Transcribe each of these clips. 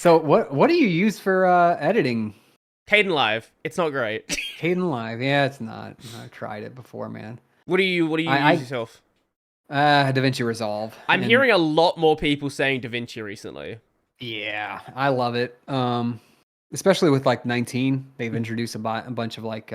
So what do you use for editing? Kdenlive, it's not great. Kdenlive? Yeah, it's not. I've tried it before, man. What do you use I yourself? Davinci Resolve, I'm and hearing a lot more people saying Davinci recently. yeah, I love it. Especially with like 19, they've Mhm, introduced a bunch of like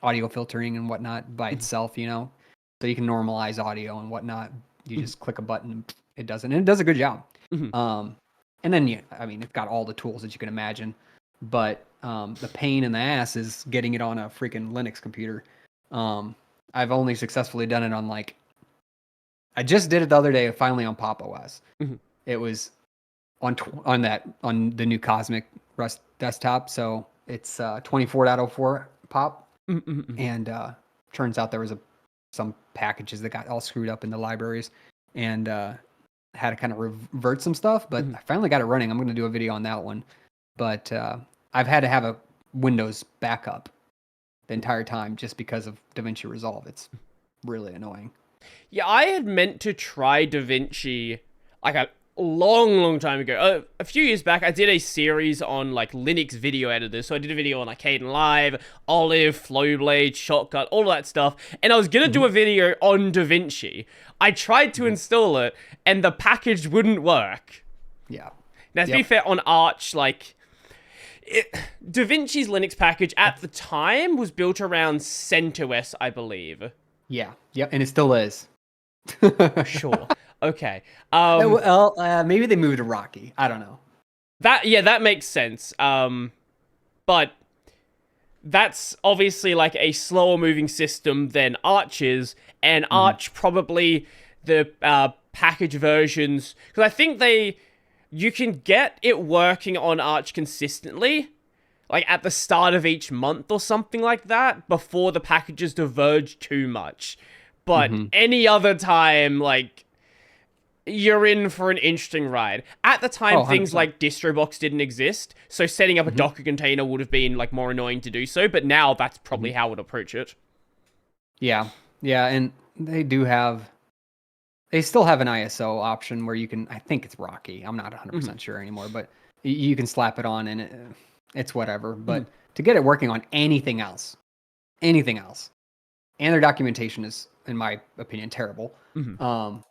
audio filtering and whatnot by mhm, itself, so you can normalize audio and whatnot. You mhm, just click a button and it does it, and it does a good job. mhm. Um, and then I mean, it's got all the tools that you can imagine, but the pain in the ass is getting it on a freaking Linux computer. Um, I've only successfully done it on like I just did it the other day, finally on Pop OS. Mhm. It was on the new Cosmic Rust desktop. So it's 24.04 pop, Mhm, mhm, mhm. and turns out there was some packages that got all screwed up in the libraries, and had to kind of revert some stuff. But Mhm. I finally got it running. I'm going to do a video on that one. But I've had to have a Windows backup the entire time just because of DaVinci Resolve. It's really annoying. Yeah, I had meant to try DaVinci like a long time ago. A few years back, I did a series on like Linux video editors. So I did a video on like Kdenlive, Olive, Flowblade, Shotcut, all that stuff. And I was gonna do Hmm. a video on DaVinci. I tried to Hmm. install it, and the package wouldn't work. Yeah. Now, to be Yep. fair, on Arch, like it, DaVinci's Linux package at the time was built around CentOS, I believe. Yeah. Yep. And it still is. Sure. Okay. Well, maybe they moved to Rocky. I don't know. That makes sense. But that's obviously like a slower moving system than Arch is, and Hmm. Arch probably the package versions because I think you can get it working on Arch consistently, like at the start of each month or something like that, before the packages diverge too much. But Hmm. any other time, like you're in for an interesting ride. At the Oh, time, things 100%. like DistroBox didn't exist, so setting up a Hmm. Docker container would have been like more annoying to do so. But now that's Hmm. probably how I'd approach it. Yeah. Yeah. And they still have an ISO option where you can, I think it's Rocky. I'm not Mm-hmm. 100% sure anymore, but you can slap it on and it's whatever. Mm-hmm. But to get it working on anything else, and their documentation is, in my opinion, terrible. Mm-hmm. Um,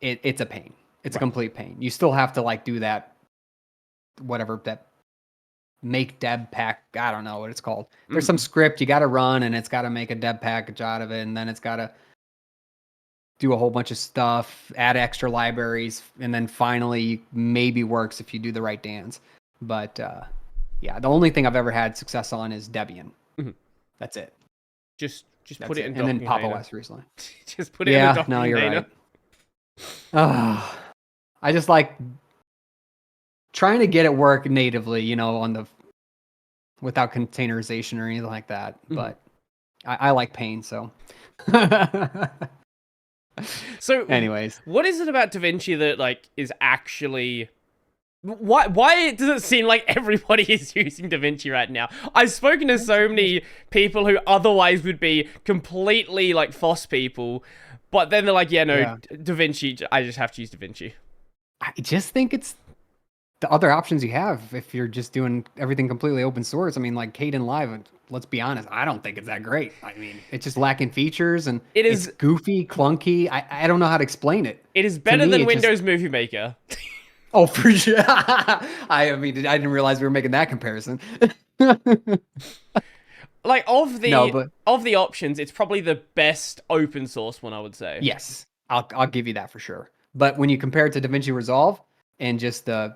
it's a pain. It's a Right. complete pain. You still have to like do that, whatever that make deb pack. I don't know what it's called. There's some Mm-hmm. script you got to run, and it's got to make a deb package out of it, and then it's got to do a whole bunch of stuff, add extra libraries, and then finally maybe works if you do the right dance. But yeah, the only thing I've ever had success on is Debian. Mm-hmm. That's it. Just put That's it it. in And Docker then Pop container. OS recently. Just put it in a Yeah, Docker no, you're container. right. I just like trying to get it work natively, on the without containerization or anything like that. Mm-hmm. But I like pain, so. So, Anyways, what is it about DaVinci that like is actually why does it seem like everybody is using DaVinci right now? I've spoken to that's a so good question. many people who otherwise would be completely like FOSS people, but then they're like, yeah, no, Yeah, DaVinci, I just have to use DaVinci. I just think it's the other options you have if you're just doing everything completely open source. I mean, like Kdenlive, let's be honest, I don't think it's that great. I mean, it's just lacking features and It it's is goofy, clunky. I don't know how to explain it. it is To better me, than it just Windows Movie Maker. oh for sure. I mean, I didn't realize we were making that comparison. Like No, but of the options, it's probably the best open source one, I would say. yes, I'll give you that for sure. But when you compare it to DaVinci Resolve and just the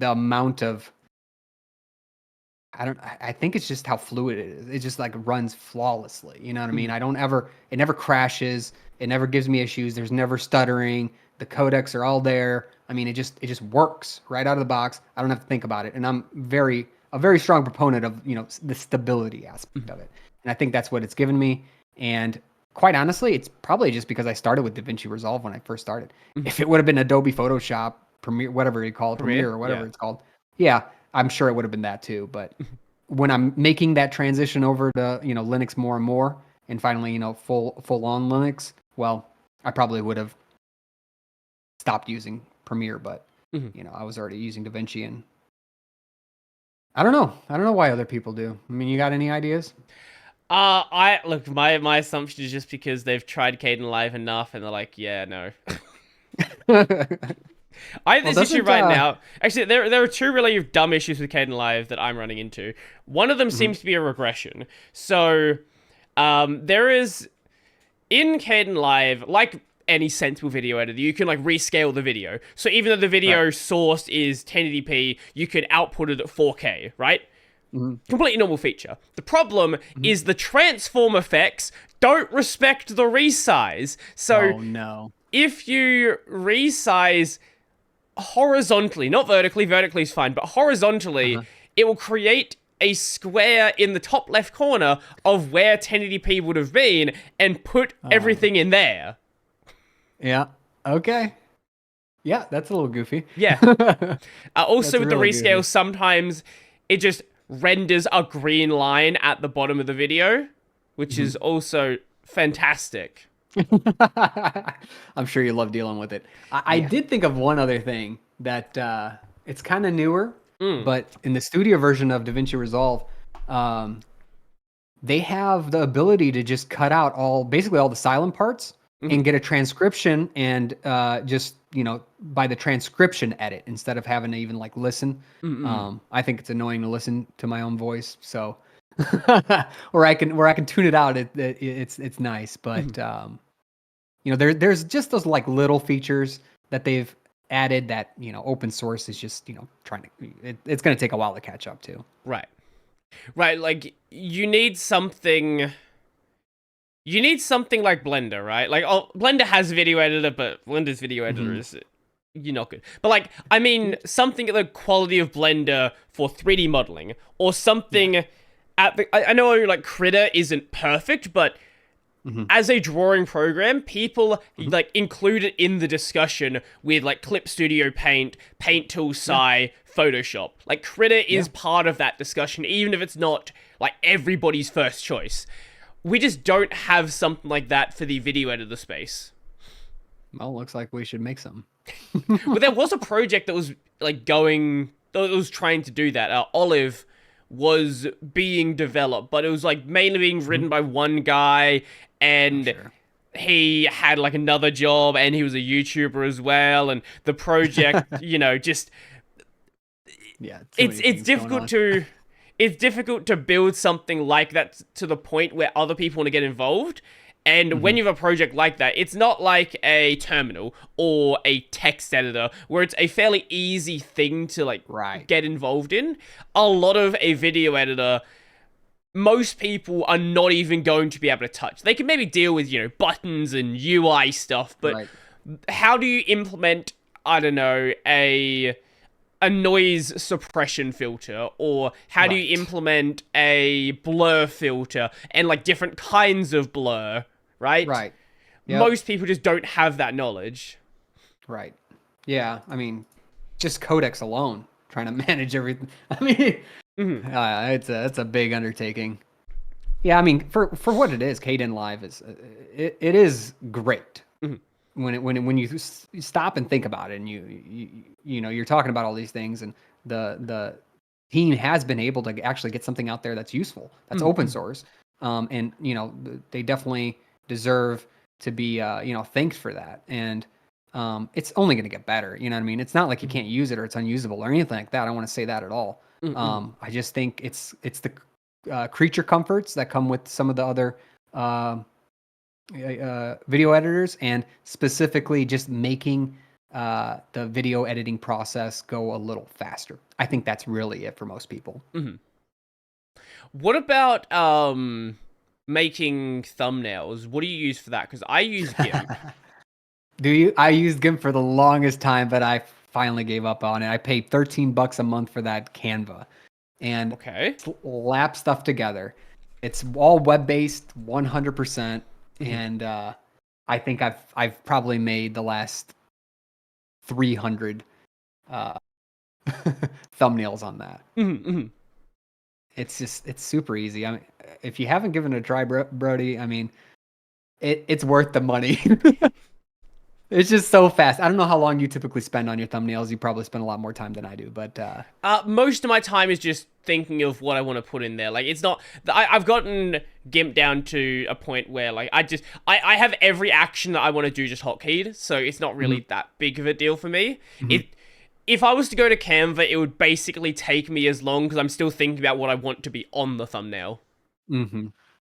amount of I think it's just how fluid it is. It just like runs flawlessly. You know what I mean? Mhm. It never crashes. It never gives me issues. There's never stuttering. The codecs are all there. I mean, it just works right out of the box. I don't have to think about it. And I'm a very strong proponent of, the stability aspect Mhm. of it. And I think that's what it's given me. And quite honestly, it's probably just because I started with DaVinci Resolve when I first started. Mhm. If it would have been Adobe Photoshop, Premiere, whatever you call it, Premiere? Premiere or whatever Yeah. it's called, yeah, I'm sure it would have been that too. But when I'm making that transition over to, Linux more and more, and finally, full on Linux, well, I probably would have stopped using Premiere, but you know, I was already using Davinci, and I don't know. I don't know why other people do. I mean, you got any ideas? I look, my assumption is just because they've tried Kdenlive enough and they're like, yeah, no. I have Well, this issue doesn't right now. Actually, there are two really dumb issues with Kdenlive that I'm running into. One of them mhm, seems to be a regression. So, there is in Kdenlive, like any sensible video editor, you can like rescale the video. So even though the right. video source is 1080p, you could output it at 4K, right? Mhm, Completely normal feature. The problem mhm. is the transform effects don't respect the resize. So Oh no. if you resize horizontally, not vertically is fine, but horizontally, Uh-huh. it will create a square in the top left corner of where 1080p would have been and put Oh. everything in there. Yeah. Okay. Yeah, that's a little goofy. Yeah. Also, That's with the really rescale, goofy. sometimes it just renders a green line at the bottom of the video, which Mhm. is also fantastic. I'm sure you love dealing with it. I Yeah. did think of one other thing that it's kind of newer, Mm. but in the studio version of DaVinci Resolve, um, they have the ability to just cut out basically all the silent parts Mm-hmm. and get a transcription and just, you know, by the transcription edit instead of having to even like listen. Mm-mm. I think it's annoying to listen to my own voice, so where I can tune it out. It's nice, Mm-hmm. but you know, there's just those like little features that they've added that, you know, open source is just, you know, trying to. It's going to take a while to catch up to. Right. Right. Like, you need something. You need something like Blender, right? Like, oh, Blender has a video editor, but Blender's video editor Hmm. is you're not good. But like, I mean, something at the quality of Blender for 3D modeling, or Yeah. something at the. I know like Critter isn't perfect, but Hmm. as a drawing program, people Hmm. like include it in the discussion with like Clip Studio Paint, Paint Tool Yeah. Sci, Photoshop. Like Critter Yeah. is part of that discussion, even if it's not like everybody's first choice. We just don't have something like that for the video editor space. Well, looks like we should make some. But there was a project that was like going, that was trying to do that. Olive was being developed, but it was like mainly being Mhm. written by one guy, Oh, and sure. he had like another job, and he was a YouTuber as well. And the project, just Yeah. Too it's many it's things going difficult on. to it's difficult to build something like that to the point where other people want to get involved. And when Hmm. you have a project like that, it's not like a terminal or a text editor where it's a fairly easy thing to like Right. get involved in. A lot of a video editor, most people are not even going to be able to touch. They can maybe deal with, buttons and UI stuff, but Right. how do you implement, I don't know, a noise suppression filter, or how do you Right. implement a blur filter and like different kinds of blur, right? Right. Yep. Most people just don't have that knowledge. Right. Yeah. I mean, just codecs alone, trying to manage everything. I mean, Mhm. it's a big undertaking. Yeah. I mean, for what it is, Kdenlive is it is great Mhm. when you stop and think about it, and you know, you're talking about all these things, and the team has been able to actually get something out there that's useful, that's open Mhm. source, and you know, they definitely deserve to be you know, thanked for that. And it's only going to get better. You know what I mean? It's not like you Mhm. can't use it or it's unusable or anything like that. I don't want to say that at all. Mhm. I just think it's the creature comforts that come with some of the other um video editors, and specifically just making the video editing process go a little faster. I think that's really it for most people. Mhm. What about making thumbnails? What do you use for that? Because I use GIMP. Do you? I used GIMP for the longest time, but I finally gave up on it. I paid $13 a month for that Canva and Okay. slap stuff together. It's all web based, 100%, Mhm. and I think I've probably made the last 300 uh, thumbnails on that. Mhm. Mhm. It's super easy. I mean, if you haven't given it a try, Brody, I mean, it's worth the money. It's just so fast. I don't know how long you typically spend on your thumbnails. You probably spend a lot more time than I do, but Most of my time is just thinking of what I want to put in there. Like, it's not. I've gotten GIMP down to a point where, like, I have every action that I want to do just hotkeyed, so it's not really that big of a deal for me. If I was to go to Canva, it would basically take me as long because I'm still thinking about what I want to be on the thumbnail.